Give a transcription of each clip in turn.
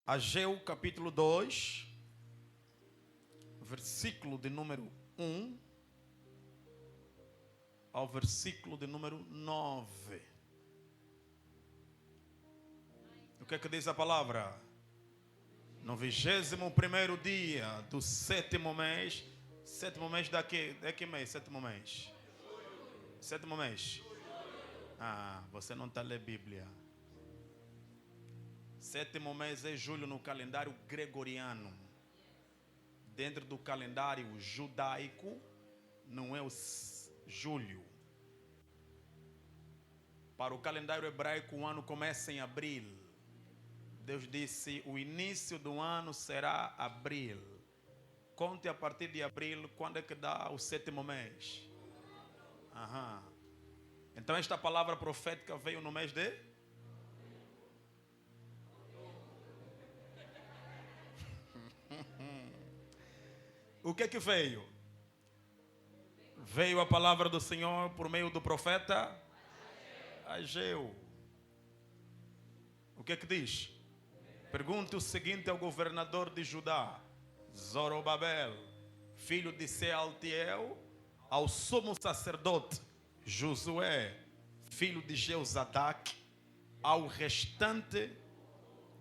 Ageu capítulo 2, versículo de número 1 ao versículo de número 9. O que é que diz a palavra? No 21º dia do sétimo mês. Sétimo mês daqui mês? Sétimo mês? Sétimo mês? Você não está a ler Bíblia. Sétimo mês é julho no calendário gregoriano. Dentro do calendário judaico, não é o julho. Para o calendário hebraico, o ano começa em abril. Deus disse: o início do ano será abril. Conte a partir de abril, quando é que dá o sétimo mês. Então esta palavra profética veio no mês de... O que é que veio? Veio a palavra do Senhor por meio do profeta Ageu. O que é que diz? Pergunte o seguinte ao governador de Judá, Zorobabel, filho de Sealtiel, ao sumo sacerdote Josué, filho de Jeozadak, ao restante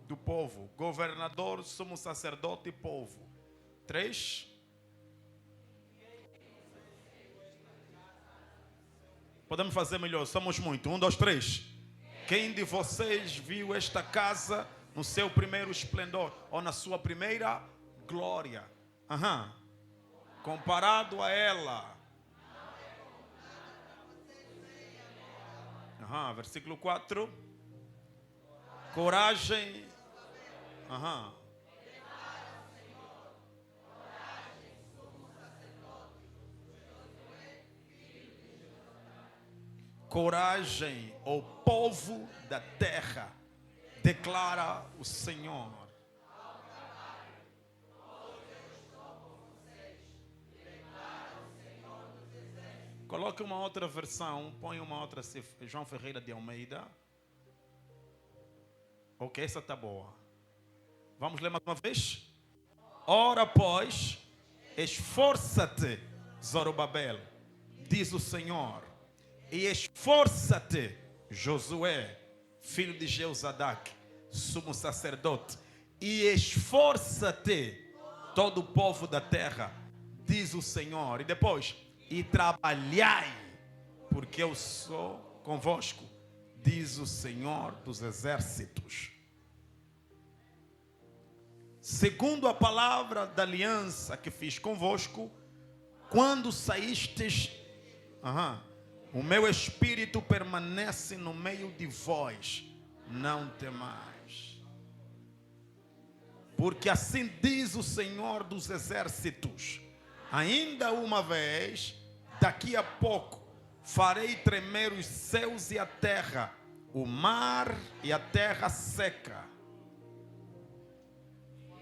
do povo, governador, sumo sacerdote e povo. 3. Podemos fazer melhor, somos muito. 1, 2, 3. Quem de vocês viu esta casa no seu primeiro esplendor ou na sua primeira glória? Comparado a ela. Versículo 4. Coragem. Coragem, o povo da terra, declara o Senhor. Coloque uma outra versão, põe uma outra, João Ferreira de Almeida. Ok, essa está boa. Vamos ler mais uma vez? Ora, pois, esforça-te, Zorobabel, diz o Senhor, e esforça-te, Josué, filho de Jeozadak, sumo sacerdote, e esforça-te, todo o povo da terra, diz o Senhor. E depois, e trabalhai, porque eu sou convosco, diz o Senhor dos exércitos. Segundo a palavra da aliança que fiz convosco, quando saístes, o meu espírito permanece no meio de vós, não temais. Porque assim diz o Senhor dos exércitos: ainda uma vez, daqui a pouco, farei tremer os céus e a terra, o mar e a terra seca.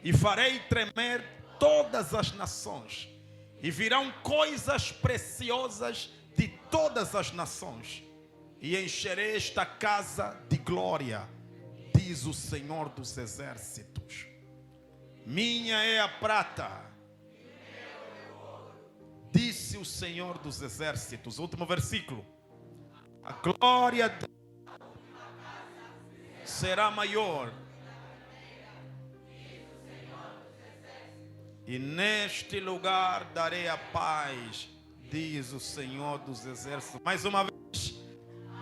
E farei tremer todas as nações, e virão coisas preciosas de todas as nações, e encherei esta casa de glória, diz o Senhor dos exércitos. Minha é a prata, disse o Senhor dos exércitos. Último versículo. A glória será maior, e neste lugar darei a paz, diz o Senhor dos exércitos. Mais uma vez,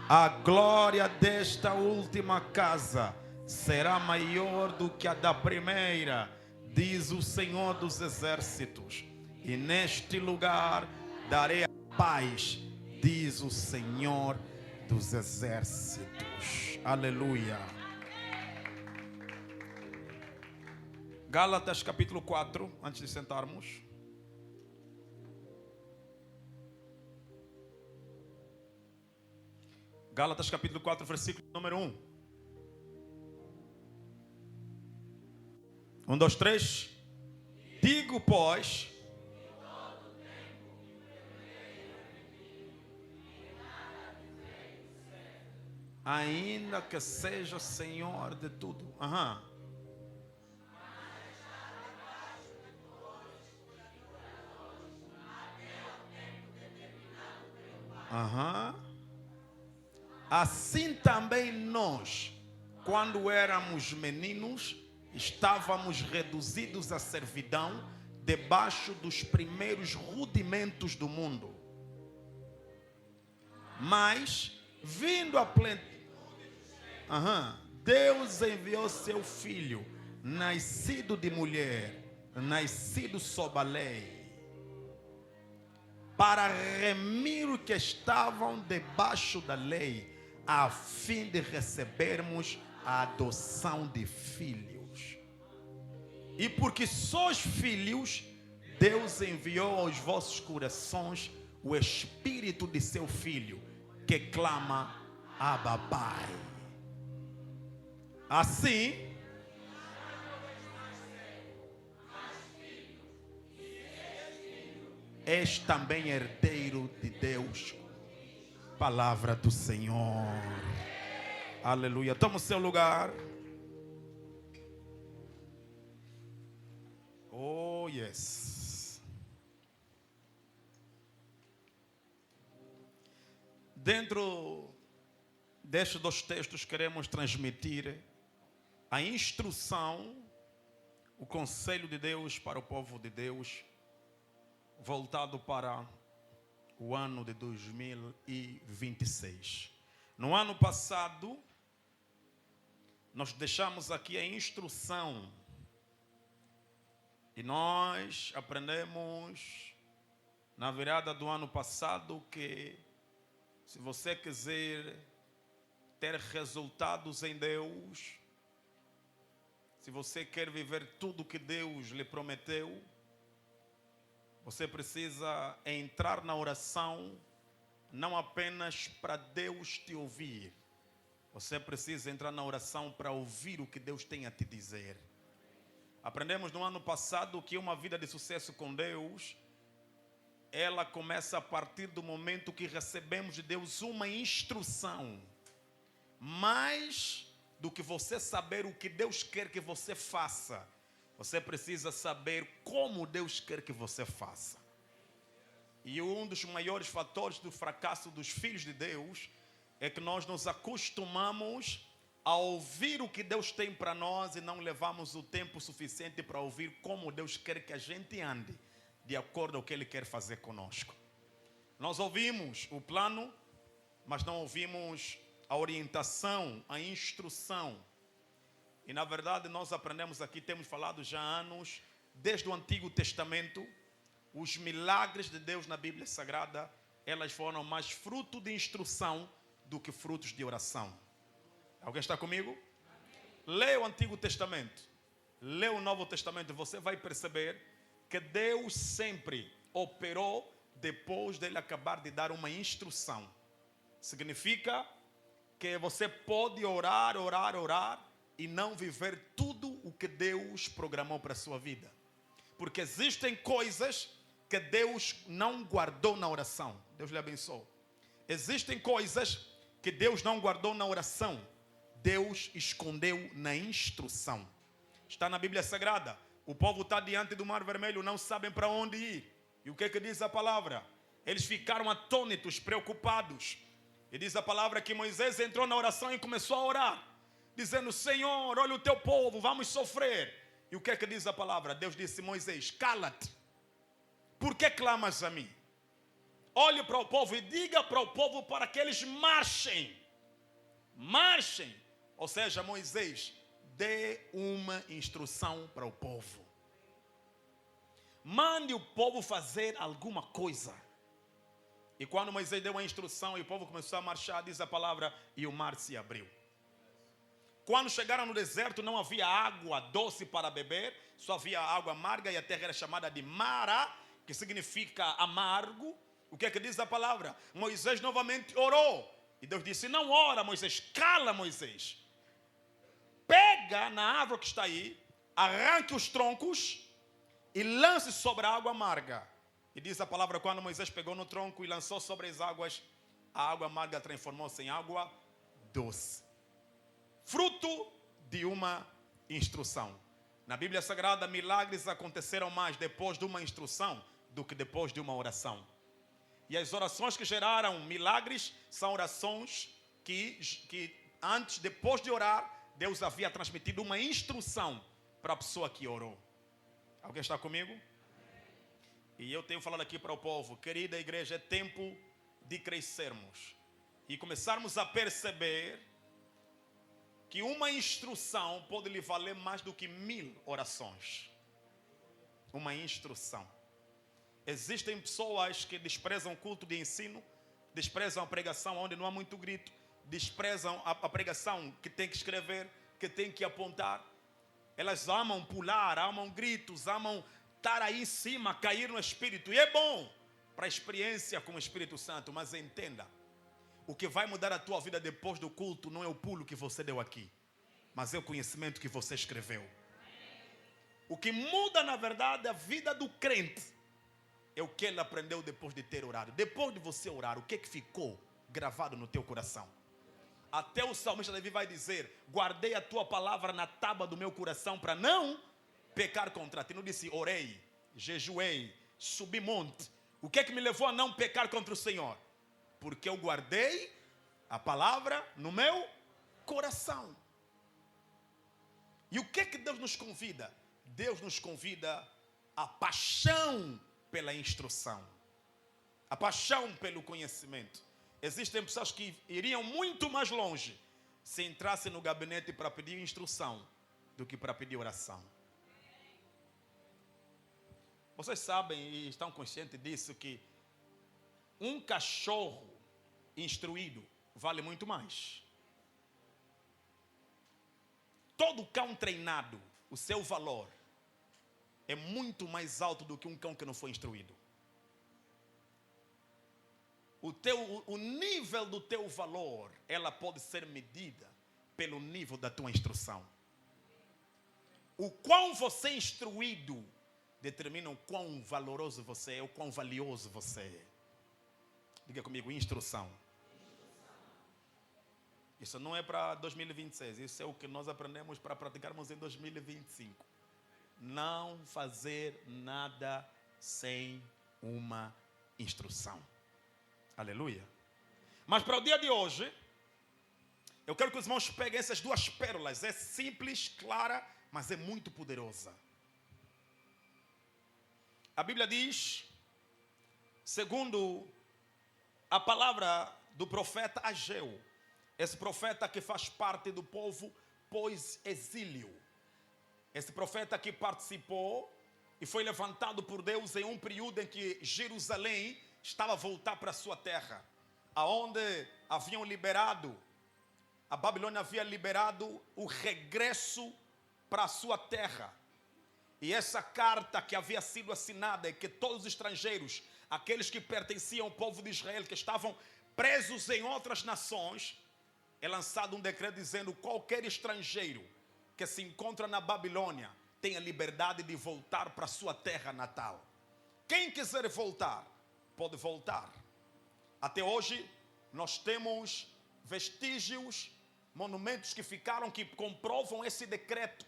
a glória desta última casa será maior do que a da primeira, diz o Senhor dos exércitos. E neste lugar darei a paz, diz o Senhor dos exércitos. Aleluia. Gálatas capítulo 4, antes de sentarmos. Gálatas capítulo 4, versículo número 1. 1, 2, 3. Digo, pois, ainda que seja Senhor de tudo. Aham. Assim também nós, quando éramos meninos, estávamos reduzidos à servidão debaixo dos primeiros rudimentos do mundo. Mas, vindo a plenitude, Deus enviou seu Filho, nascido de mulher, nascido sob a lei, para remir os que estavam debaixo da lei, a fim de recebermos a adoção de filhos. E porque sois filhos, Deus enviou aos vossos corações o Espírito de seu Filho, que clama: Abba, Pai. Assim, és também herdeiro de Deus. Palavra do Senhor. Aleluia. Toma o seu lugar. Oh, yes. Dentro destes dois textos queremos transmitir a instrução, o conselho de Deus para o povo de Deus, voltado para o ano de 2026. No ano passado, nós deixamos aqui a instrução e nós aprendemos na virada do ano passado que se você quiser ter resultados em Deus, se você quer viver tudo que Deus lhe prometeu, você precisa entrar na oração, não apenas para Deus te ouvir. Você precisa entrar na oração para ouvir o que Deus tem a te dizer. Aprendemos no ano passado que uma vida de sucesso com Deus, ela começa a partir do momento que recebemos de Deus uma instrução. Mais do que você saber o que Deus quer que você faça, você precisa saber como Deus quer que você faça. E um dos maiores fatores do fracasso dos filhos de Deus é que nós nos acostumamos a ouvir o que Deus tem para nós e não levamos o tempo suficiente para ouvir como Deus quer que a gente ande, de acordo com o que Ele quer fazer conosco. Nós ouvimos o plano, mas não ouvimos a orientação, a instrução. E na verdade nós aprendemos aqui, temos falado já há anos, desde o Antigo Testamento, os milagres de Deus na Bíblia Sagrada, elas foram mais fruto de instrução do que frutos de oração. Alguém está comigo? Leia o Antigo Testamento, leia o Novo Testamento, você vai perceber que Deus sempre operou depois dele acabar de dar uma instrução. Significa que você pode orar e não viver tudo o que Deus programou para a sua vida. Porque existem coisas que Deus não guardou na oração. Deus lhe abençoe. Existem coisas que Deus não guardou na oração. Deus escondeu na instrução. Está na Bíblia Sagrada. O povo está diante do Mar Vermelho, não sabem para onde ir. E o que é que diz a palavra? Eles ficaram atônitos, preocupados. E diz a palavra que Moisés entrou na oração e começou a orar, dizendo: Senhor, olha o teu povo, vamos sofrer. E o que é que diz a palavra? Deus disse: Moisés, cala-te. Por que clamas a mim? Olhe para o povo e diga para o povo para que eles marchem. Marchem. Ou seja, Moisés, dê uma instrução para o povo. Mande o povo fazer alguma coisa. E quando Moisés deu a instrução e o povo começou a marchar, diz a palavra, e o mar se abriu. Quando chegaram no deserto, não havia água doce para beber, só havia água amarga, e a terra era chamada de Mara, que significa amargo. O que é que diz a palavra? Moisés novamente orou. E Deus disse: não ora, Moisés, cala, Moisés. Pega na árvore que está aí, arranque os troncos e lance sobre a água amarga. E diz a palavra, quando Moisés pegou no tronco e lançou sobre as águas, a água amarga transformou-se em água doce. Fruto de uma instrução. Na Bíblia Sagrada, milagres aconteceram mais depois de uma instrução do que depois de uma oração. E as orações que geraram milagres são orações que antes, depois de orar, Deus havia transmitido uma instrução para a pessoa que orou. Alguém está comigo? E eu tenho falado aqui para o povo, querida igreja, é tempo de crescermos e começarmos a perceber que uma instrução pode lhe valer mais do que 1000 orações. Uma instrução. Existem pessoas que desprezam o culto de ensino, desprezam a pregação onde não há muito grito, desprezam a pregação que tem que escrever, que tem que apontar. Elas amam pular, amam gritos, amam estar aí em cima, cair no Espírito. E é bom para a experiência com o Espírito Santo, mas entenda, o que vai mudar a tua vida depois do culto não é o pulo que você deu aqui, mas é o conhecimento que você escreveu. O que muda, na verdade, a vida do crente é o que ele aprendeu depois de ter orado. Depois de você orar, o que ficou gravado no teu coração? Até o salmista Davi vai dizer: guardei a tua palavra na tábua do meu coração para não pecar contra ti. Não disse orei, jejuei, subi monte. O que me levou a não pecar contra o Senhor? Porque eu guardei a palavra no meu coração. E o que Deus nos convida? Deus nos convida a paixão pela instrução, a paixão pelo conhecimento. Existem pessoas que iriam muito mais longe se entrassem no gabinete para pedir instrução do que para pedir oração. Vocês sabem e estão conscientes disso, que um cachorro instruído vale muito mais. Todo cão treinado, o seu valor é muito mais alto do que um cão que não foi instruído. O nível do teu valor, ela pode ser medida pelo nível da tua instrução. O quão você é instruído determina o quão valoroso você é, o quão valioso você é. Diga comigo, instrução. Isso não é para 2026, isso é o que nós aprendemos para praticarmos em 2025. Não fazer nada sem uma instrução. Aleluia. Mas para o dia de hoje, eu quero que os irmãos peguem essas duas pérolas. É simples, clara, mas é muito poderosa. A Bíblia diz, segundo a palavra do profeta Ageu, esse profeta que faz parte do povo pós-exílio, esse profeta que participou e foi levantado por Deus em um período em que Jerusalém estava a voltar para a sua terra, aonde haviam liberado, a Babilônia havia liberado o regresso para a sua terra. E essa carta que havia sido assinada é que todos os estrangeiros, aqueles que pertenciam ao povo de Israel, que estavam presos em outras nações, é lançado um decreto dizendo: qualquer estrangeiro que se encontra na Babilônia tem a liberdade de voltar para a sua terra natal. Quem quiser voltar, pode voltar. Até hoje, nós temos vestígios, monumentos que ficaram, que comprovam esse decreto,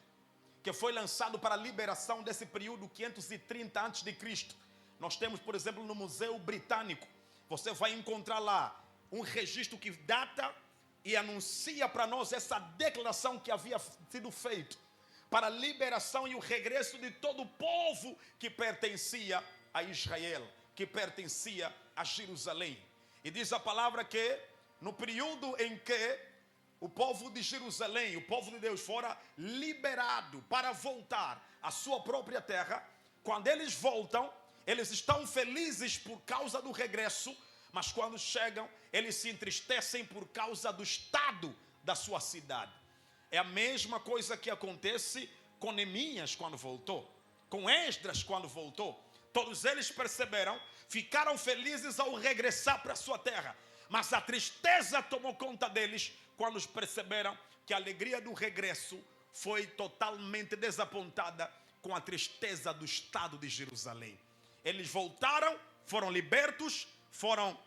que foi lançado para a liberação desse período 530 a.C. Nós temos, por exemplo, no Museu Britânico, você vai encontrar lá um registro que data e anuncia para nós essa declaração que havia sido feita para a liberação e o regresso de todo o povo que pertencia a Israel, que pertencia a Jerusalém. E diz a palavra que no período em que o povo de Jerusalém, o povo de Deus, fora liberado para voltar à sua própria terra, quando eles voltam, eles estão felizes por causa do regresso, mas quando chegam, eles se entristecem por causa do estado da sua cidade. É a mesma coisa que acontece com Neemias quando voltou, com Esdras quando voltou. Todos eles perceberam, ficaram felizes ao regressar para a sua terra, mas a tristeza tomou conta deles quando perceberam que a alegria do regresso foi totalmente desapontada com a tristeza do estado de Jerusalém. Eles voltaram, foram libertos, foram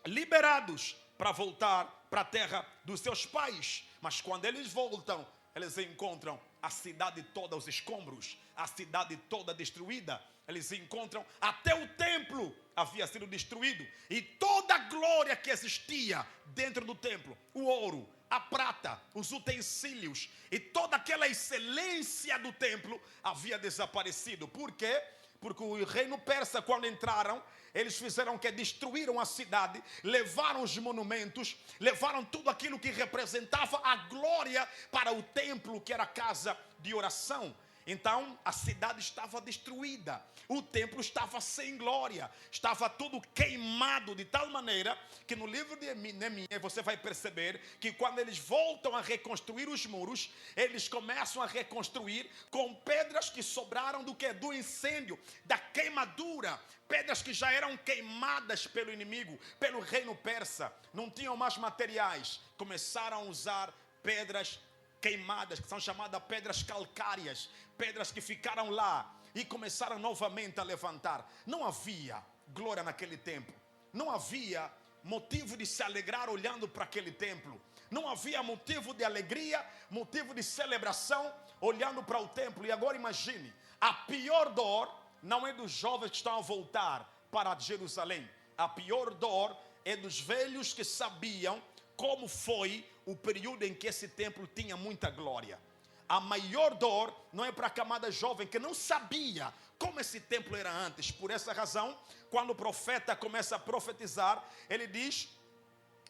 liberados para voltar para a terra dos seus pais. Mas quando eles voltam, eles encontram a cidade toda aos escombros, a cidade toda destruída. Eles encontram até o templo havia sido destruído e toda a glória que existia dentro do templo, o ouro, a prata, os utensílios e toda aquela excelência do templo havia desaparecido. Por quê? Porque o reino persa, quando entraram, eles fizeram que destruíram a cidade, levaram os monumentos, levaram tudo aquilo que representava a glória para o templo, que era a casa de oração. Então a cidade estava destruída, o templo estava sem glória, estava tudo queimado de tal maneira que no livro de Neemias você vai perceber que quando eles voltam a reconstruir os muros, eles começam a reconstruir com pedras que sobraram do que? Do incêndio, da queimadura, pedras que já eram queimadas pelo inimigo, pelo reino persa, não tinham mais materiais, começaram a usar pedras queimadas, que são chamadas pedras calcárias, pedras que ficaram lá e começaram novamente a levantar. Não havia glória naquele tempo, não havia motivo de se alegrar olhando para aquele templo, não havia motivo de alegria, motivo de celebração olhando para o templo. E agora imagine, a pior dor não é dos jovens que estão a voltar para Jerusalém, a pior dor é dos velhos que sabiam como foi o período em que esse templo tinha muita glória. A maior dor não é para a camada jovem que não sabia como esse templo era antes. Por essa razão, quando o profeta começa a profetizar, ele diz: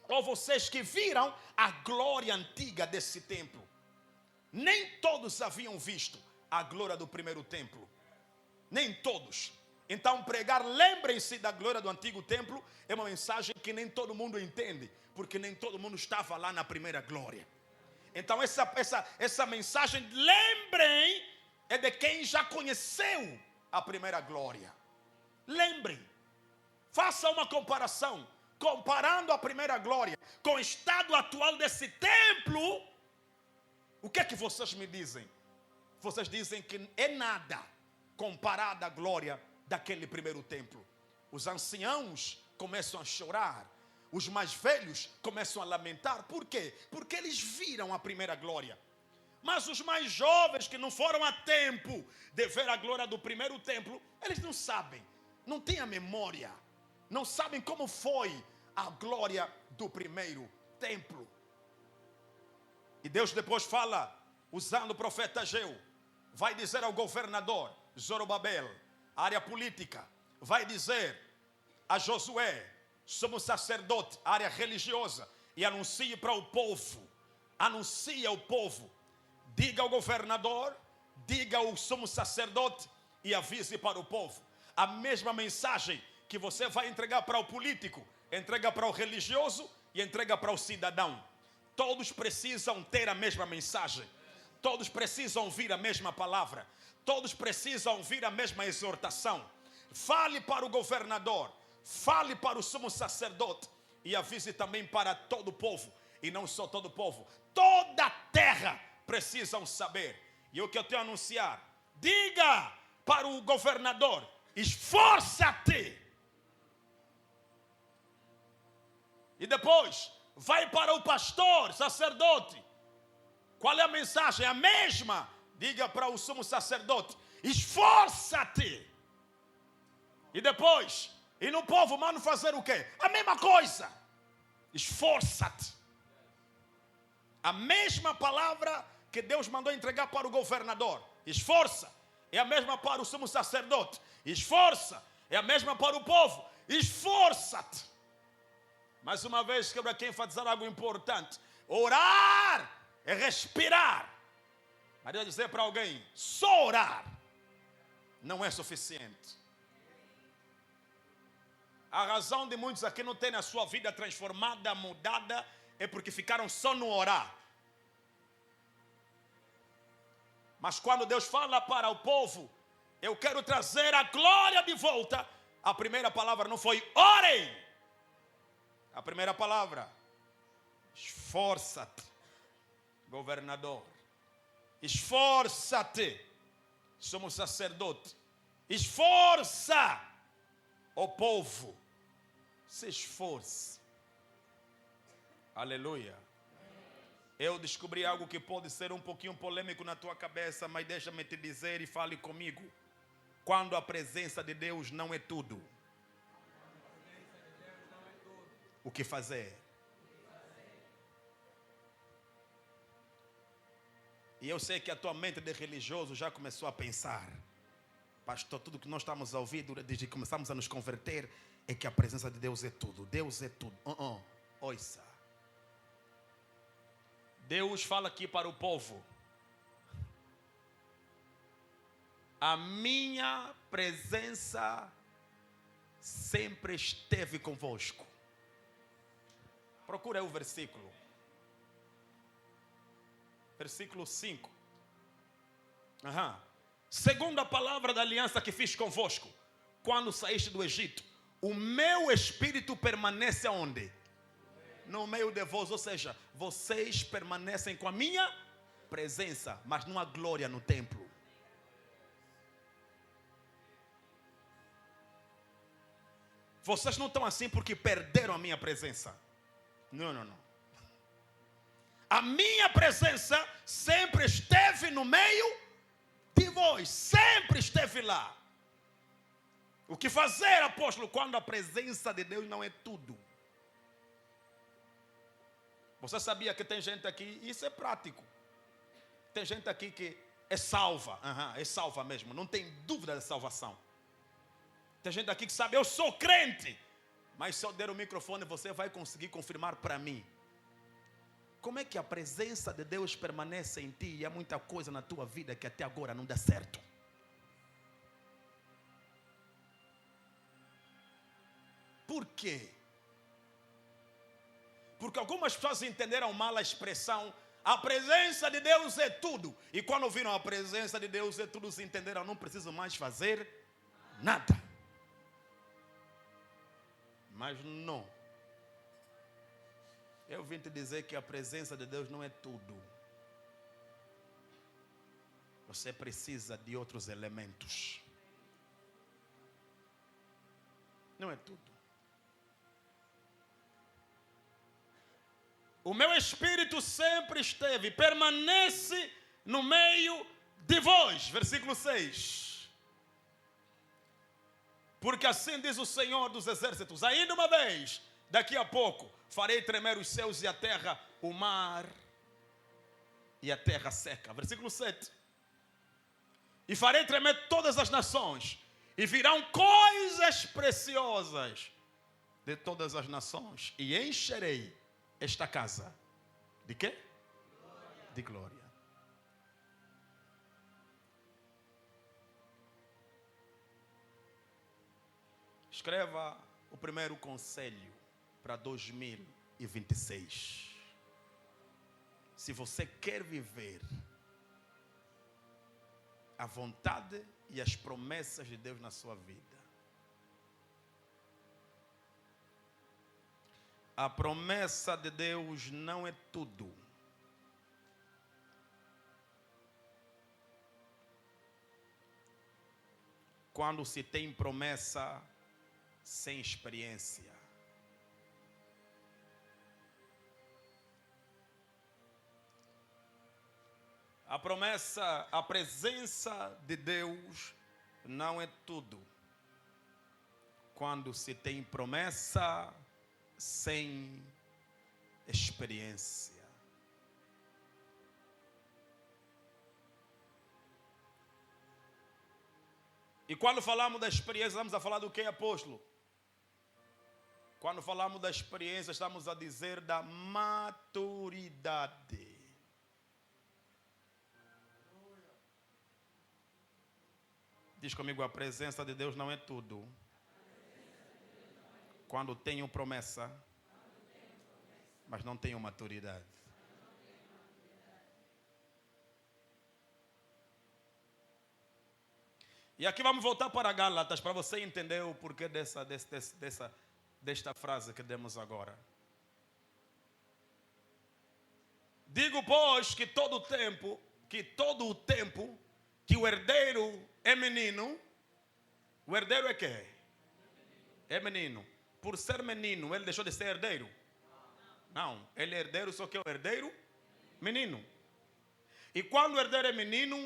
ó vocês que viram a glória antiga desse templo. Nem todos haviam visto a glória do primeiro templo, nem todos. Então pregar, lembrem-se da glória do antigo templo, é uma mensagem que nem todo mundo entende, porque nem todo mundo estava lá na primeira glória. Então essa mensagem, lembrem, é de quem já conheceu a primeira glória. Lembrem, faça uma comparação, comparando a primeira glória com o estado atual desse templo. O que é que vocês me dizem? Vocês dizem que é nada comparado à glória daquele primeiro templo. Os anciãos começam a chorar, os mais velhos começam a lamentar. Por quê? Porque eles viram a primeira glória. Mas os mais jovens que não foram a tempo de ver a glória do primeiro templo, eles não sabem, não têm a memória, não sabem como foi a glória do primeiro templo. E Deus depois fala, usando o profeta Ageu, vai dizer ao governador Zorobabel, área política, vai dizer a Josué, sumo sacerdote, área religiosa, e anuncie para o povo, anuncia ao povo, diga ao governador, diga ao sumo sacerdote e avise para o povo. A mesma mensagem que você vai entregar para o político, entrega para o religioso e entrega para o cidadão. Todos precisam ter a mesma mensagem, todos precisam ouvir a mesma palavra, todos precisam ouvir a mesma exortação. Fale para o governador, fale para o sumo sacerdote e avise também para todo o povo. E não só todo o povo, toda a terra precisam saber. E o que eu tenho a anunciar, diga para o governador, esforça-te. E depois, vai para o pastor, sacerdote. Qual é a mensagem? A mesma. Diga para o sumo sacerdote, esforça-te. E depois, e no povo manda fazer o quê? A mesma coisa. Esforça-te. A mesma palavra que Deus mandou entregar para o governador, esforça, é a mesma para o sumo sacerdote, esforça, é a mesma para o povo, esforça-te. Mais uma vez, quero aqui enfatizar algo importante. Orar é respirar. Mas eu dizer para alguém, só orar não é suficiente. A razão de muitos aqui não terem a sua vida transformada, mudada, é porque ficaram só no orar. Mas quando Deus fala para o povo, eu quero trazer a glória de volta, a primeira palavra não foi orem. A primeira palavra, esforça-te, governador. Esforça-te, somos sacerdote. Esforça o povo. Se esforce. Aleluia. Eu descobri algo que pode ser um pouquinho polêmico na tua cabeça, mas deixa-me te dizer e fale comigo. Quando a presença de Deus não é tudo, o que fazer? E eu sei que a tua mente de religioso já começou a pensar: pastor, tudo que nós estamos a ouvir desde que começamos a nos converter é que a presença de Deus é tudo. Deus é tudo. Ouça. Deus fala aqui para o povo: a minha presença sempre esteve convosco. Procura aí o versículo. Versículo 5. Segundo a palavra da aliança que fiz convosco, quando saíste do Egito, o meu espírito permanece aonde? No meio de vós, ou seja, vocês permanecem com a minha presença, mas não há glória no templo. Vocês não estão assim porque perderam a minha presença. Não. A minha presença sempre esteve no meio de vós, sempre esteve lá. O que fazer, apóstolo, quando a presença de Deus não é tudo? Você sabia que tem gente aqui, isso é prático. Tem gente aqui que é salva, é salva mesmo, não tem dúvida de salvação. Tem gente aqui que sabe, eu sou crente, mas se eu der o microfone você vai conseguir confirmar para mim. Como é que a presença de Deus permanece em ti e há muita coisa na tua vida que até agora não dá certo? Por quê? Porque algumas pessoas entenderam mal a expressão a presença de Deus é tudo. E quando ouviram a presença de Deus é tudo, se entenderam, não preciso mais fazer nada. Mas não. Eu vim te dizer que a presença de Deus não é tudo. Você precisa de outros elementos. Não é tudo. O meu espírito sempre esteve, permanece no meio de vós. Versículo 6. Porque assim diz o Senhor dos exércitos: ainda uma vez, daqui a pouco, farei tremer os céus e a terra, o mar e a terra seca. Versículo 7. E farei tremer todas as nações, e virão coisas preciosas de todas as nações, e encherei esta casa de quê? Glória. De glória. Escreva o primeiro conselho para 2026. Se você quer viver a vontade e as promessas de Deus na sua vida, a promessa de Deus não é tudo. Quando se tem promessa sem experiência, a promessa, a presença de Deus não é tudo. Quando se tem promessa sem experiência. E quando falamos da experiência, estamos a falar do que, apóstolo? Quando falamos da experiência, estamos a dizer da maturidade. Diz comigo, a presença de Deus não é tudo. Quando tenho promessa, mas não tenho maturidade. E aqui vamos voltar para Gálatas, para você entender o porquê desta frase que demos agora. Digo, pois, que todo o tempo que o herdeiro é menino, o herdeiro é quê? É menino. Por ser menino, ele deixou de ser herdeiro? Não, ele é herdeiro, só que é o herdeiro menino. E quando o herdeiro é menino,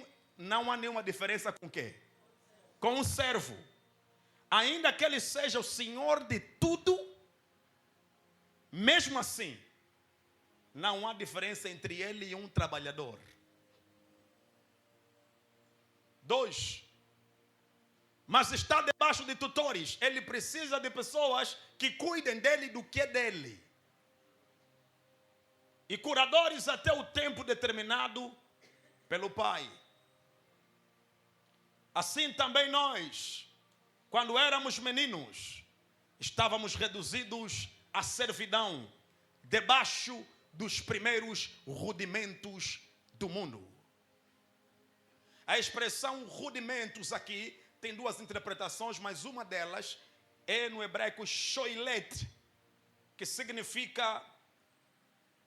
não há nenhuma diferença com o quê? Com um servo. Ainda que ele seja o senhor de tudo, mesmo assim, não há diferença entre ele e um trabalhador. 2. Mas está debaixo de tutores. Ele precisa de pessoas que cuidem dele do que é dele. E curadores até o tempo determinado pelo pai. Assim também nós, quando éramos meninos, estávamos reduzidos à servidão, debaixo dos primeiros rudimentos do mundo. A expressão rudimentos aqui tem duas interpretações, mas uma delas é no hebraico shoilet, que significa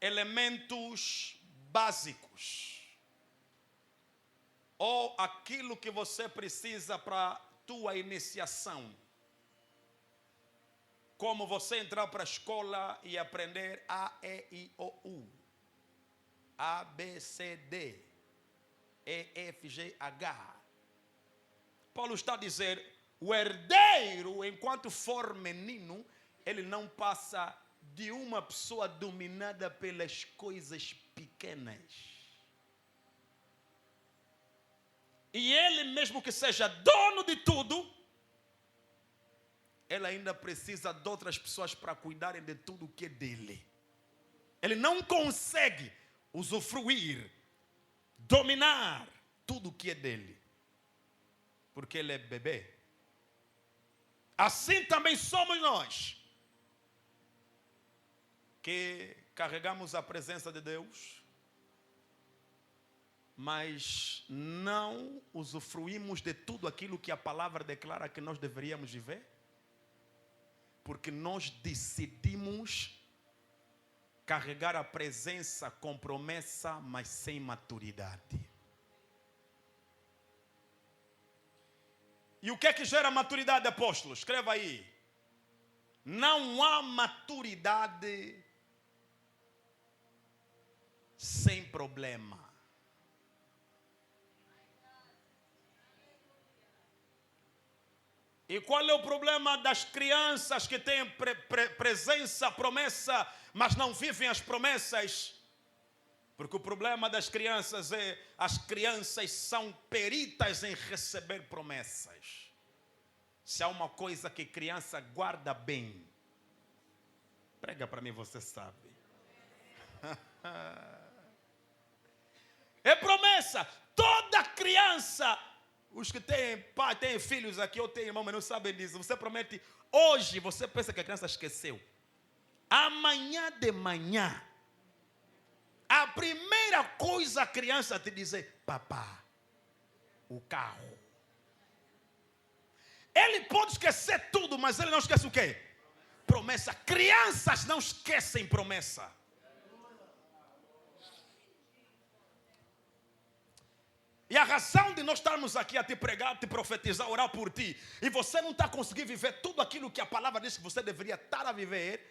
elementos básicos, ou aquilo que você precisa para a tua iniciação. Como você entrar para a escola e aprender A, E, I, O, U, A, B, C, D, E, F, G, H. Paulo está a dizer, o herdeiro, enquanto for menino, ele não passa de uma pessoa dominada pelas coisas pequenas. E ele, mesmo que seja dono de tudo, ele ainda precisa de outras pessoas para cuidarem de tudo que é dele. Ele não consegue usufruir, dominar tudo que é dele, porque ele é bebê. Assim também somos nós, que carregamos a presença de Deus, mas não usufruímos de tudo aquilo que a palavra declara que nós deveríamos viver, porque nós decidimos carregar a presença com promessa, mas sem maturidade. E o que é que gera maturidade, apóstolo? Escreva aí. Não há maturidade sem problema. E qual é o problema das crianças que têm presença, promessa, mas não vivem as promessas? Porque o problema das crianças é, as crianças são peritas em receber promessas. Se há uma coisa que criança guarda bem, prega para mim, você sabe. É promessa. Toda criança, os que têm pai, têm filhos aqui, ou têm irmão, mas não sabem disso. Você promete hoje, você pensa que a criança esqueceu. Amanhã de manhã, a primeira coisa a criança te dizer, papá, o carro. Ele pode esquecer tudo, mas ele não esquece o quê? Promessa. Crianças não esquecem promessa. E a razão de nós estarmos aqui a te pregar, te profetizar, orar por ti, e você não está conseguindo viver tudo aquilo que a palavra diz que você deveria estar a viver,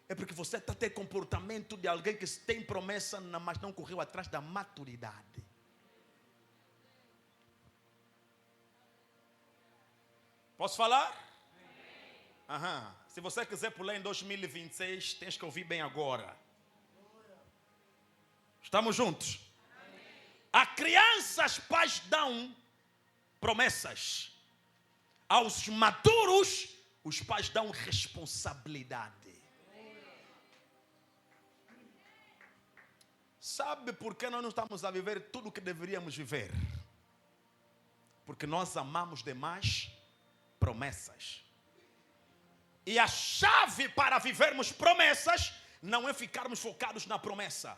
é porque você está a ter comportamento de alguém que tem promessa, mas não correu atrás da maturidade. Posso falar? Aham. Se você quiser pular em 2026, tens que ouvir bem agora. Estamos juntos? A crianças, pais dão promessas. Aos maduros, os pais dão responsabilidade. Sabe por que nós não estamos a viver tudo o que deveríamos viver? Porque nós amamos demais promessas. E a chave para vivermos promessas não é ficarmos focados na promessa.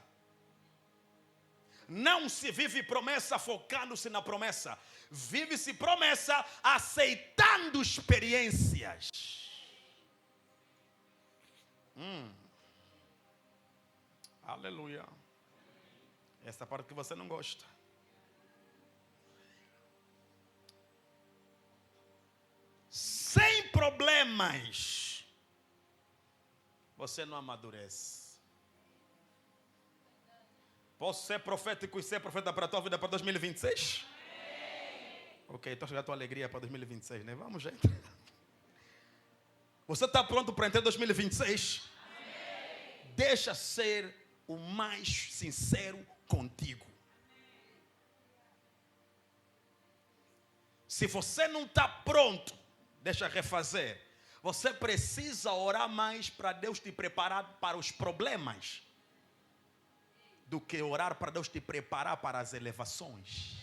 Não se vive promessa focando-se na promessa. Vive-se promessa aceitando experiências. Aleluia. Essa parte que você não gosta. Sem problemas, você não amadurece. Posso ser profético e ser profeta para a tua vida para 2026? Ok, então chega a tua alegria para 2026, né? Vamos, gente. Você está pronto para entrar em 2026? Deixa ser o mais sincero contigo. Se você não está pronto, deixa refazer. Você precisa orar mais para Deus te preparar para os problemas do que orar para Deus te preparar para as elevações.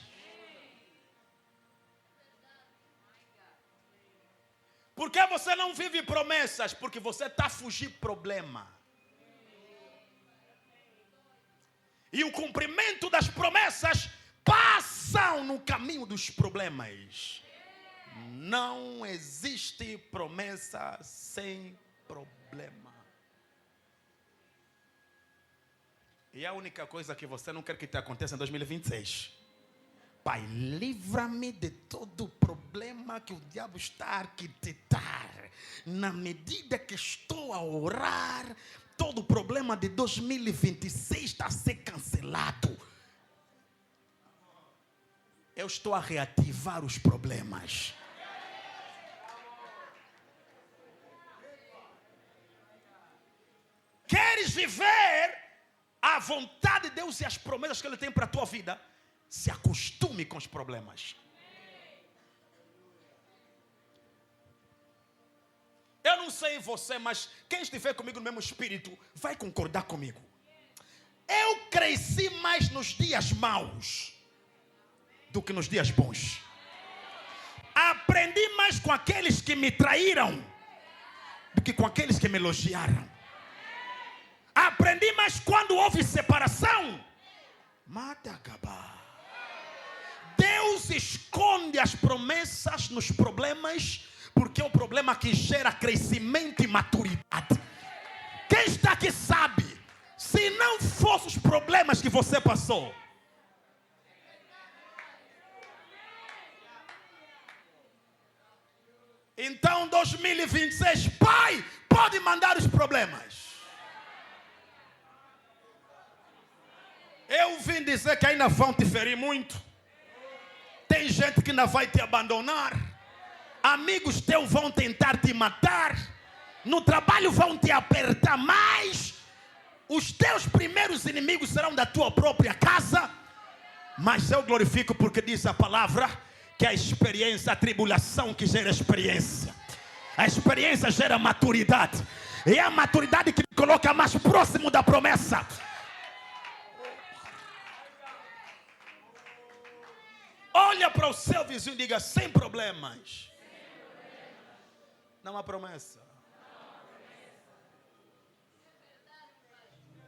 Por que você não vive promessas? Porque você está a fugir problema. E o cumprimento das promessas passam no caminho dos problemas. Não existe promessa sem problema. E a única coisa que você não quer que te aconteça em 2026. Pai, livra-me de todo o problema que o diabo está a arquitetar. Na medida que estou a orar, todo o problema de 2026 está a ser cancelado. Eu estou a reativar os problemas. Queres viver a vontade de Deus e as promessas que Ele tem para a tua vida? Se acostume com os problemas. Eu não sei você, mas quem estiver comigo no mesmo espírito vai concordar comigo. Eu cresci mais nos dias maus do que nos dias bons. Aprendi mais com aqueles que me traíram do que com aqueles que me elogiaram. Aprendi mais quando houve separação. Madagaba. Deus esconde as promessas nos problemas, porque é o problema que gera crescimento e maturidade. Quem está aqui sabe, se não fossem os problemas que você passou, então 2026, Pai, pode mandar os problemas. Eu vim dizer que ainda vão te ferir muito. Tem gente que ainda vai te abandonar. Amigos teus vão tentar te matar. No trabalho vão te apertar mais. Os teus primeiros inimigos serão da tua própria casa. Mas eu glorifico porque diz a palavra que a experiência, a tribulação que gera experiência. A experiência gera maturidade. E é a maturidade que te coloca mais próximo da promessa. Olha para o seu vizinho e diga: sem problemas. Não há promessa.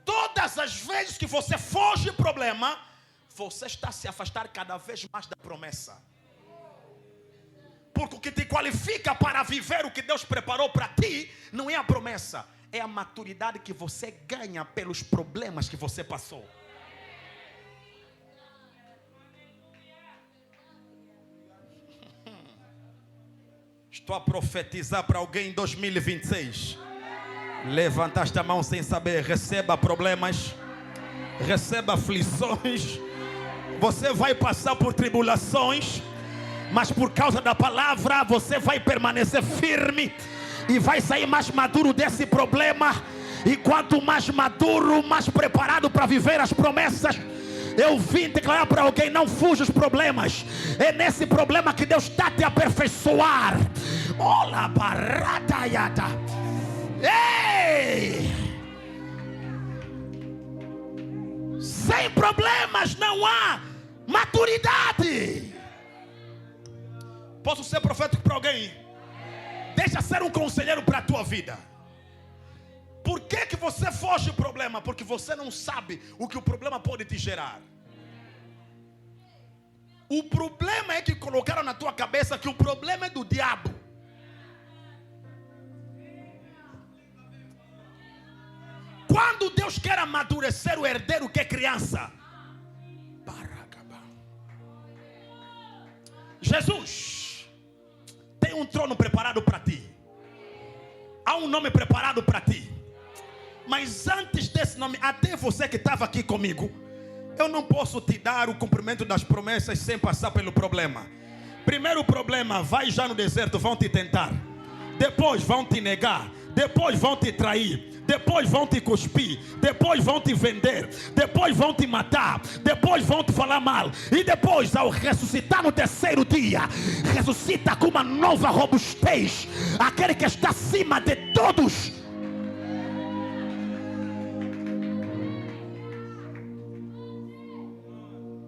Todas as vezes que você foge do problema, você está a se afastar cada vez mais da promessa. Porque o que te qualifica para viver o que Deus preparou para ti não é a promessa, é a maturidade que você ganha pelos problemas que você passou. Estou a profetizar para alguém em 2026. Levantaste a mão sem saber. Receba problemas, receba aflições. Você vai passar por tribulações, mas por causa da palavra você vai permanecer firme e vai sair mais maduro desse problema. E quanto mais maduro, mais preparado para viver as promessas. Eu vim declarar para alguém: não fuja dos problemas. É nesse problema que Deus está te aperfeiçoar. Olá, barata yata. Ei! Sem problemas não há maturidade. Posso ser profético para alguém? Deixa ser um conselheiro para a tua vida. Por que você foge do problema? Porque você não sabe o que o problema pode te gerar. O problema é que colocaram na tua cabeça que o problema é do diabo. Quando Deus quer amadurecer o herdeiro que é criança, Jesus tem um trono preparado para ti. Há um nome preparado para ti. Mas antes desse nome, até você que estava aqui comigo, Eu não posso te dar o cumprimento das promessas sem passar pelo problema. Primeiro problema, vai já no deserto, vão te tentar. Depois vão te negar. Depois vão te trair. Depois vão te cuspir. Depois vão te vender. Depois vão te matar. Depois vão te falar mal. E depois, ao ressuscitar no terceiro dia, ressuscita com uma nova robustez. Aquele que está acima de todos.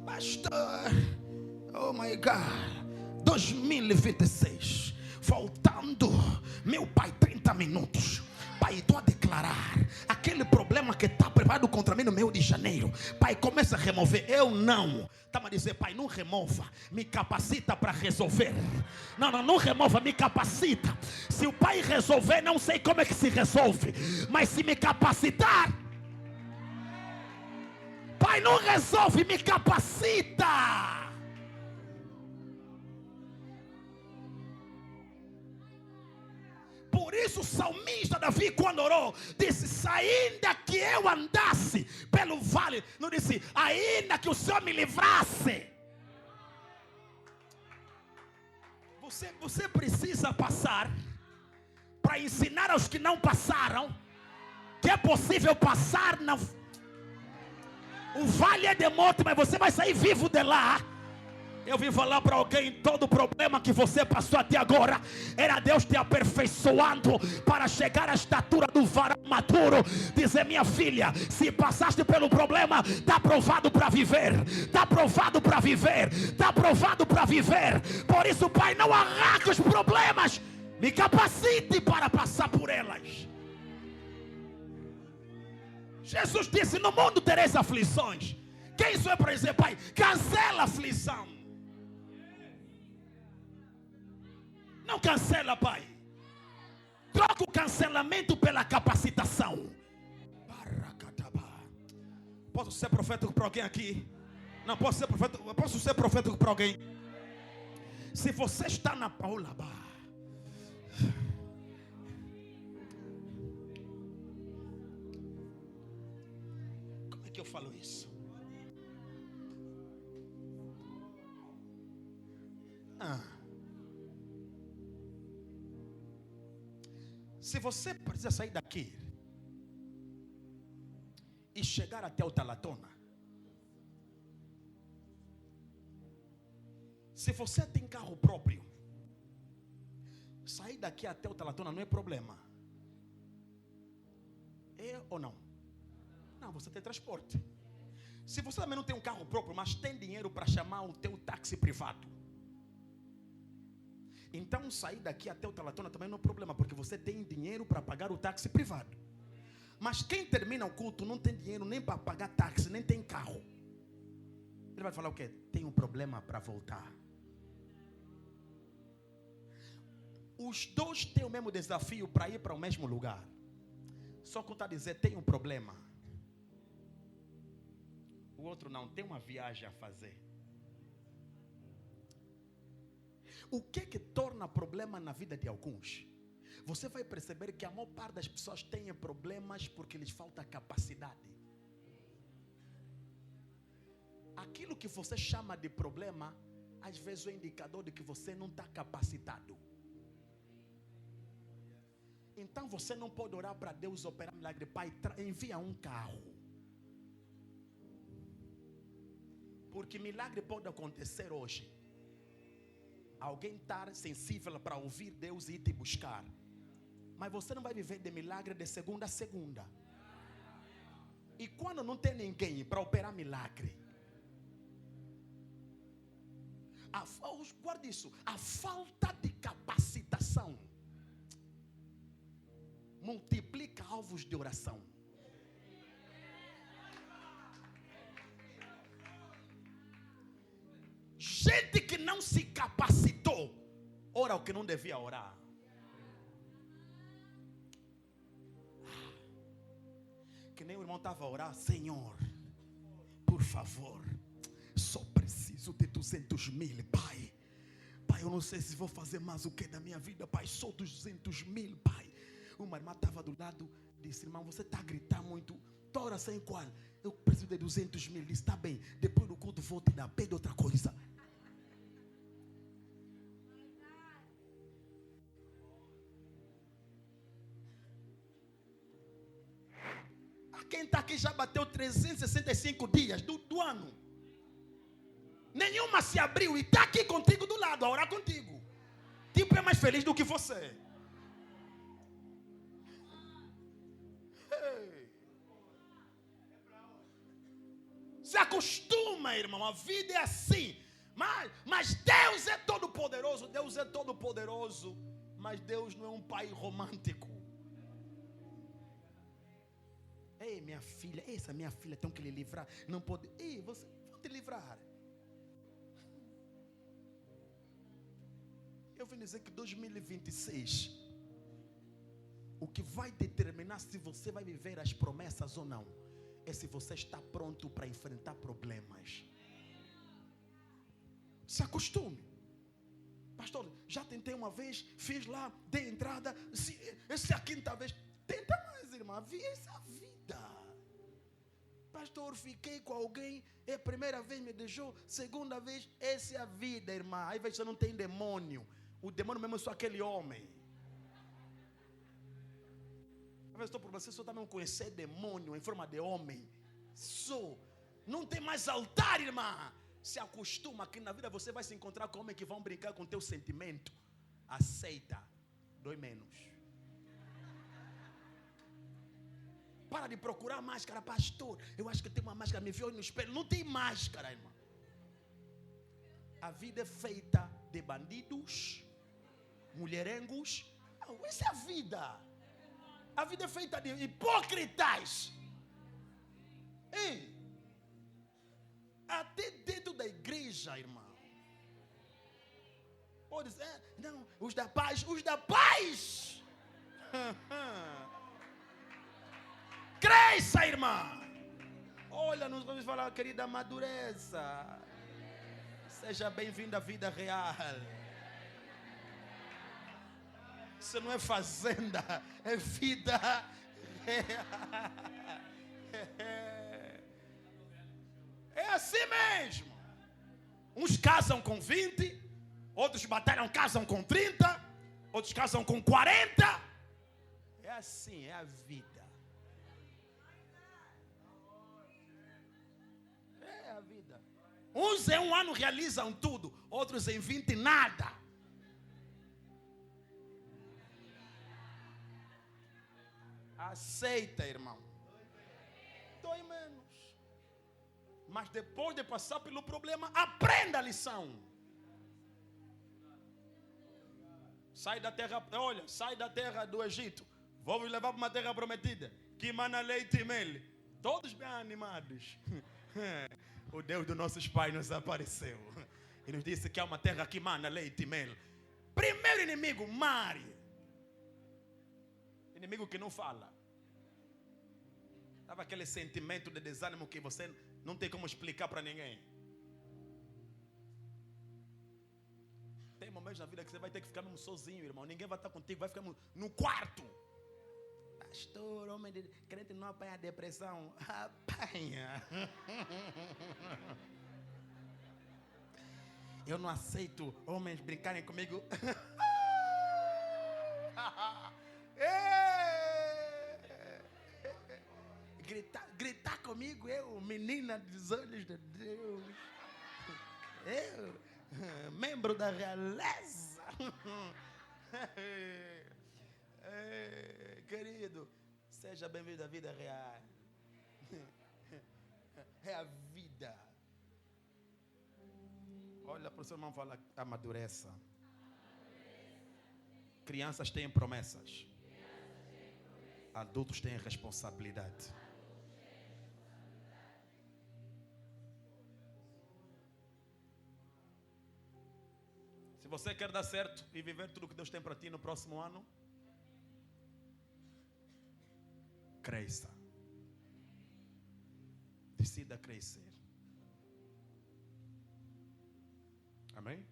Pastor, oh my God, 2026, faltando, meu pai, 30 minutos. Pai, estou a declarar aquele problema que está preparado contra mim no mês de janeiro. Pai, começa a remover. Eu não. Está a dizer, pai, não remova. Me capacita para resolver. Não remova, me capacita. Se o pai resolver, não sei como é que se resolve. Mas se me capacitar, pai, não resolve, me capacita. Por isso o salmista Davi, quando orou, disse, se ainda que eu andasse pelo vale, não disse, ainda que o Senhor me livrasse. Você precisa passar para ensinar aos que não passaram que é possível passar na... O vale é de morte, mas você vai sair vivo de lá. Eu vim falar para alguém, todo problema que você passou até agora era Deus te aperfeiçoando para chegar à estatura do varão maduro. Dizer, minha filha, se passaste pelo problema, está provado para viver. Está provado para viver. Está provado para viver. Por isso, pai, não arranque os problemas. Me capacite para passar por elas. Jesus disse, no mundo tereis aflições. Quem isso é para dizer, pai, cancela a aflição. Não cancela, pai. Troca o cancelamento pela capacitação. Posso ser profético para alguém aqui? Não, posso ser profético. Posso ser profético para alguém? Se você está na Paula, como é que eu falo isso? Se você precisa sair daqui e chegar até o Talatona, se você tem carro próprio, sair daqui até o Talatona não é problema. É ou não? Não, você tem transporte. Se você também não tem um carro próprio, mas tem dinheiro para chamar o teu táxi privado, então sair daqui até o Talatona também não é problema, porque você tem dinheiro para pagar o táxi privado. Mas quem termina o culto não tem dinheiro nem para pagar táxi, nem tem carro. Ele vai falar o quê? Tem um problema para voltar. Os dois têm o mesmo desafio para ir para o mesmo lugar. Só contar dizer, tem um problema. O outro não, tem uma viagem a fazer. O que torna problema na vida de alguns? Você vai perceber que a maior parte das pessoas tem problemas porque lhes falta capacidade. Aquilo que você chama de problema, às vezes é um indicador de que você não está capacitado. Então você não pode orar para Deus operar milagre. Pai, envia um carro. Porque milagre pode acontecer hoje. Alguém está sensível para ouvir Deus e ir te buscar. Mas você não vai viver de milagre de segunda a segunda. E quando não tem ninguém para operar milagre, guarde isso, a falta de capacitação multiplica alvos de oração. Gente que não se capacitou, ora o que não devia orar. Que nem o irmão estava a orar, Senhor, por favor, só preciso de 200 mil, Pai. Pai, eu não sei se vou fazer mais o que da minha vida, Pai, só 200 mil, Pai. Uma irmã estava do lado, disse, irmão, você está a gritar muito, tua oração em qual? Eu preciso de 200 mil. Disse, está bem, depois do culto vou te dar. Pede outra coisa. Quem está aqui já bateu 365 dias do ano. Nenhuma se abriu e está aqui contigo do lado, a orar contigo. Tipo, é mais feliz do que você. Hey. Se acostuma, irmão, a vida é assim. Mas Deus é todo poderoso. Deus é todo poderoso. Mas Deus não é um pai romântico. Ei, minha filha, essa minha filha tem que lhe livrar. Não pode. Ei, você vai te livrar. Eu vim dizer que 2026, o que vai determinar se você vai viver as promessas ou não, é se você está pronto para enfrentar problemas. Se acostume. Pastor, já tentei uma vez, fiz lá, dei entrada. Essa é a quinta vez. Tenta mais, irmã. Essa é a vida. Pastor, fiquei com alguém, é a primeira vez me deixou, segunda vez, essa é a vida, irmã. Aí você não tem demônio. O demônio mesmo é só aquele homem. Às vezes estou por você, só também não conhecer demônio em forma de homem. Só. Não tem mais altar, irmã. Se acostuma que na vida você vai se encontrar com homens que vão brincar com teu sentimento. Aceita. Dói menos. Para de procurar máscara, pastor. Eu acho que tem uma máscara, me viu no espelho. Não tem máscara, irmão. A vida é feita de bandidos, mulherengos. Não, essa é a vida. A vida é feita de hipócritas. Ei, até dentro da igreja, irmão. Pode dizer, não, os da paz. Cresça, irmã. Olha, nós vamos falar, querida, amadureça. Seja bem-vindo à vida real. Isso não é fazenda, é vida real. É assim mesmo. Uns casam com 20, outros batalham, casam com 30, outros casam com 40. É assim, é a vida. É a vida. Uns em um ano realizam tudo, outros em 20 nada. Aceita, irmão. Dói menos. Mas depois de passar pelo problema, aprenda a lição. Sai da terra, olha, sai da terra do Egito. Vou vos levar para uma terra prometida, que mana leite e mel. Todos bem animados. O Deus dos nossos pais nos apareceu e nos disse que há uma terra que mana leite e mel. Primeiro inimigo, mar. Inimigo que não fala. Estava aquele sentimento de desânimo que você não tem como explicar para ninguém. Tem momentos na vida que você vai ter que ficar mesmo sozinho, irmão. Ninguém vai estar contigo, vai ficar no quarto. Pastor, homem de crente não apanha depressão. Apanha. Eu não aceito homens brincarem comigo. Gritar comigo, eu, menina dos olhos de Deus. Eu, membro da realeza. Querido, seja bem-vindo à vida real. É a vida. Olha para o seu irmão e fala, amadureça. Crianças têm promessas. Adultos têm responsabilidade. Se você quer dar certo e viver tudo que Deus tem para ti no próximo ano, cresça. Decida crescer. Amém?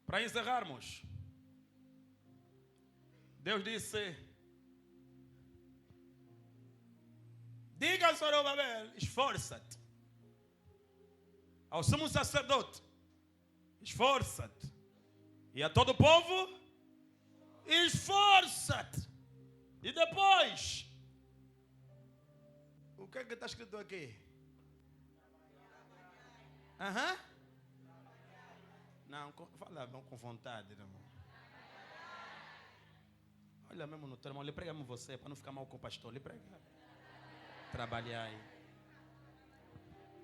Para encerrarmos, Deus disse Diga a Zorobabel, esforça-te. Ao sumo sacerdote, esforça-te. E a todo o povo, esforça-te. E depois, o que é que está escrito aqui? Aham. Não, fala com vontade, irmão. Olha mesmo no teu irmão, lhe prega mesmo você, para não ficar mal com o pastor, lhe prega. Trabalhar aí.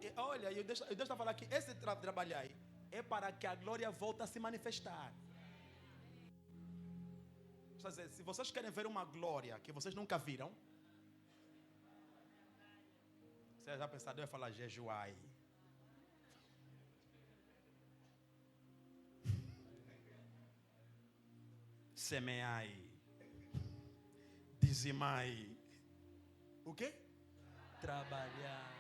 E, olha, eu deixo a falar que esse trabalhar aí é para que a glória volte a se manifestar. Quer dizer, se vocês querem ver uma glória que vocês nunca viram, você já pensaram, eu ia falar jejuai. Semeai. Dizimai. O quê? Trabalhar.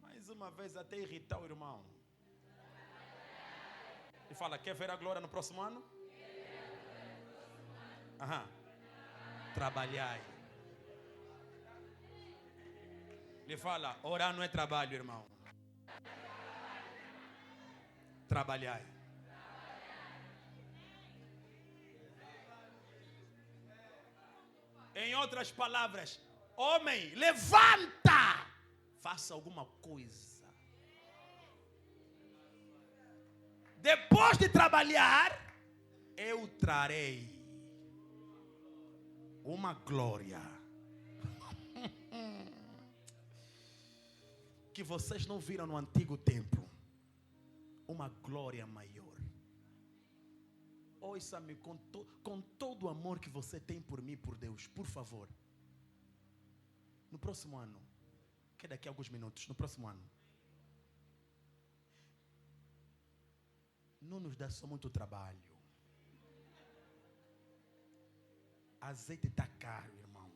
Mais uma vez até irritar o irmão. E fala, quer ver a glória no próximo ano? Aham. Trabalhai. Ele fala, orar não é trabalho, irmão. Trabalhai. Em outras palavras, homem, levanta! Faça alguma coisa. Depois de trabalhar, eu trarei uma glória que vocês não viram no antigo templo. Uma glória maior. Ouça-me com todo o amor que você tem por mim, por Deus, por favor. No próximo ano, que é daqui a alguns minutos, no próximo ano, não nos dá só muito trabalho. Azeite está caro, irmão.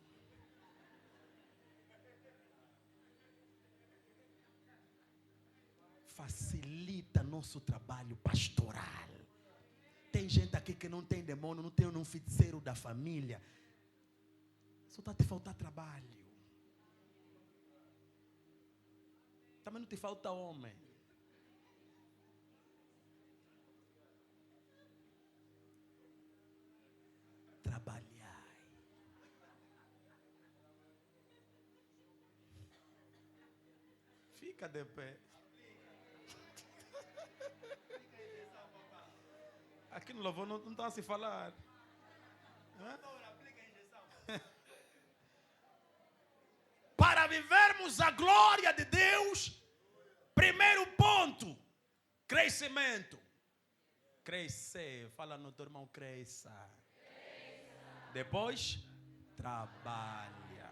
Facilita nosso trabalho pastoral. Tem gente aqui que não tem demônio, não tem um feiticeiro da família. Só está te faltar trabalho. Também não te falta homem. Trabalhai. Fica de pé. Aqui no louvor não está a se falar. Para vivermos a glória de Deus, primeiro ponto, crescimento. Crescer. Fala no teu irmão, cresça. Depois, trabalha.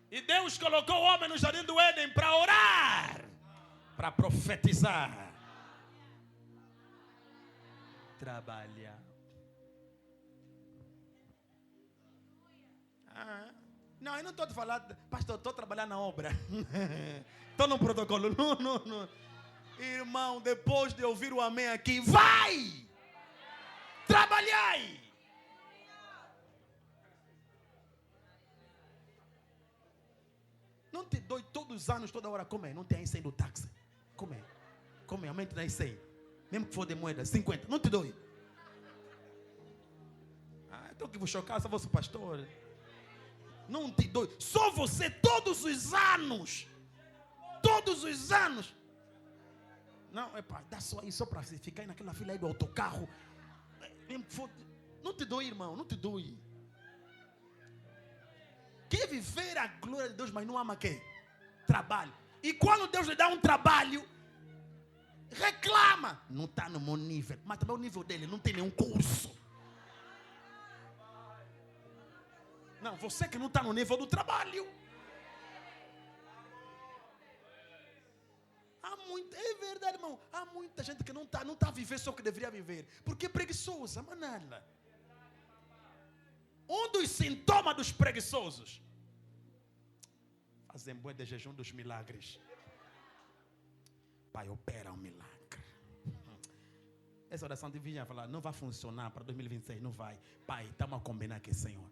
E Deus colocou o homem no jardim do Éden para orar, para profetizar. Trabalhar. Não, eu não estou a falar, pastor, estou trabalhando na obra. Estou no protocolo. Não. Irmão, depois de ouvir o amém aqui, vai! Trabalhai! Não te dói todos os anos, toda hora, come. Não tem aí 100 do táxi. Come, aumente daí 100. Mesmo que for de moeda, 50. Não te dói. Então que vou chocar, só você pastor. Não te dói. Só você todos os anos. Todos os anos. Não, dá só aí, só para você ficar aí naquela fila aí do autocarro. Não te dói, irmão, não te dói. Quer viver a glória de Deus, mas não ama quem? Trabalho. E quando Deus lhe dá um trabalho, reclama. Não está no meu nível. Mas também o nível dele não tem nenhum curso. Não, você que não está no nível do trabalho. É verdade, irmão. Há muita gente que não está a viver só o que deveria viver. Porque é preguiçosa, manala. Um dos sintomas dos preguiçosos: fazem bué de jejum dos milagres. Pai, opera um milagre. Essa oração de virgem falar, não vai funcionar para 2026, não vai. Pai, estamos a combinar aqui, Senhor.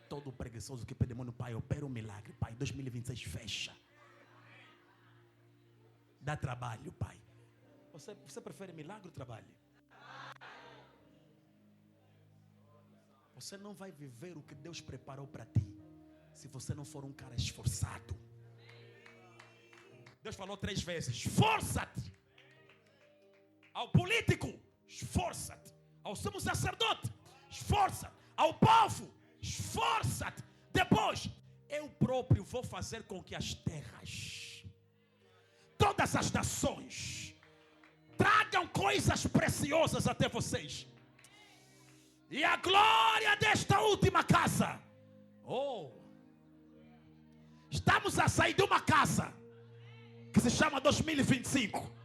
Todo preguiçoso que pede demônio, Pai, opera um milagre, Pai. 2026 fecha. Dá trabalho, Pai. Você prefere milagre ou trabalho? Você não vai viver o que Deus preparou para ti se você não for um cara esforçado. Deus falou 3 vezes: esforça-te. Ao político, esforça-te. Ao sumo sacerdote, esforça-te. Ao povo, esforça-te. Depois, eu próprio vou fazer com que as terras, todas as nações, tragam coisas preciosas até vocês. E a glória desta última casa. Estamos a sair de uma casa que se chama 2025.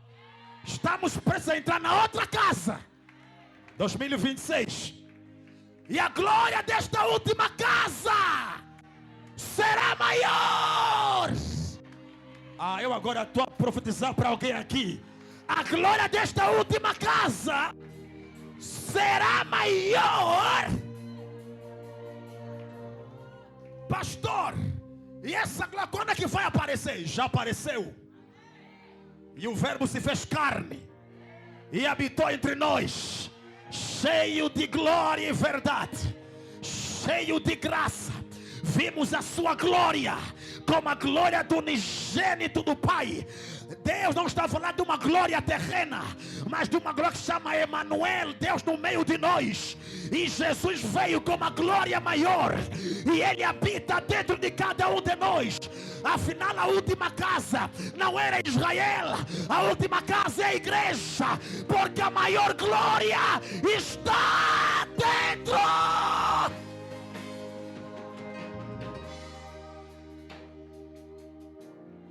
Estamos prestes a entrar na outra casa, 2026. E a glória desta última casa será maior. Eu agora estou a profetizar para alguém aqui. A glória desta última casa será maior. Pastor, e essa glória quando é que vai aparecer? Já apareceu. E o verbo se fez carne e habitou entre nós, cheio de glória e verdade, cheio de graça. Vimos a sua glória como a glória do unigênito do Pai. Deus não está falando de uma glória terrena, mas de uma glória que se chama Emanuel, Deus no meio de nós. E Jesus veio com uma glória maior, e Ele habita dentro de cada um de nós. Afinal, a última casa não era Israel, a última casa é a igreja, porque a maior glória está dentro.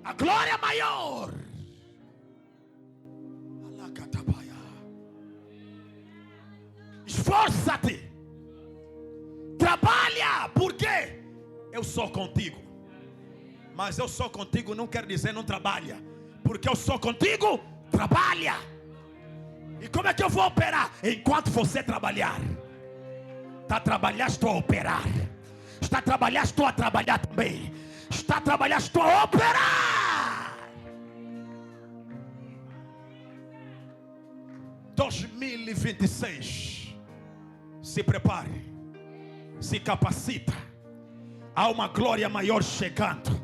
A glória maior. Esforça-te. Trabalha. Por quê? Eu sou contigo. Mas eu sou contigo não quer dizer não trabalha. Porque eu sou contigo, trabalha. E como é que eu vou operar? Enquanto você trabalhar. Está a trabalhar, estou a operar. Está a trabalhar, estou a trabalhar também. Está a trabalhar, estou a operar. 2026. Se prepare. Se capacita. Há uma glória maior chegando.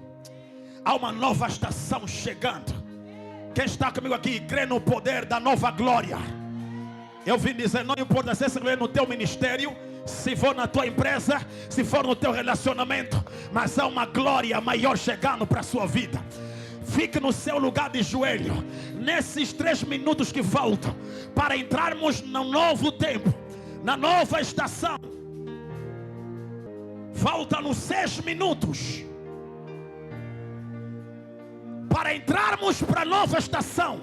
Há uma nova estação chegando. Quem está comigo aqui crê no poder da nova glória. Eu vim dizer, não importa se essa glória é no teu ministério, se for na tua empresa, se for no teu relacionamento, mas há uma glória maior chegando para a sua vida. Fique no seu lugar de joelho nesses 3 minutos que faltam para entrarmos no novo tempo, na nova estação. Faltam-nos 6 minutos para entrarmos para a nova estação.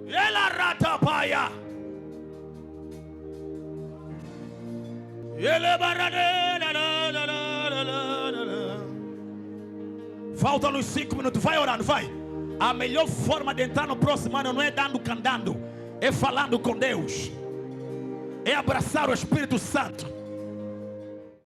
Ela ratapaia. Faltam-nos 5 minutos. Vai orando, vai. A melhor forma de entrar no próximo ano não é dando cantando, é falando com Deus, é abraçar o Espírito Santo.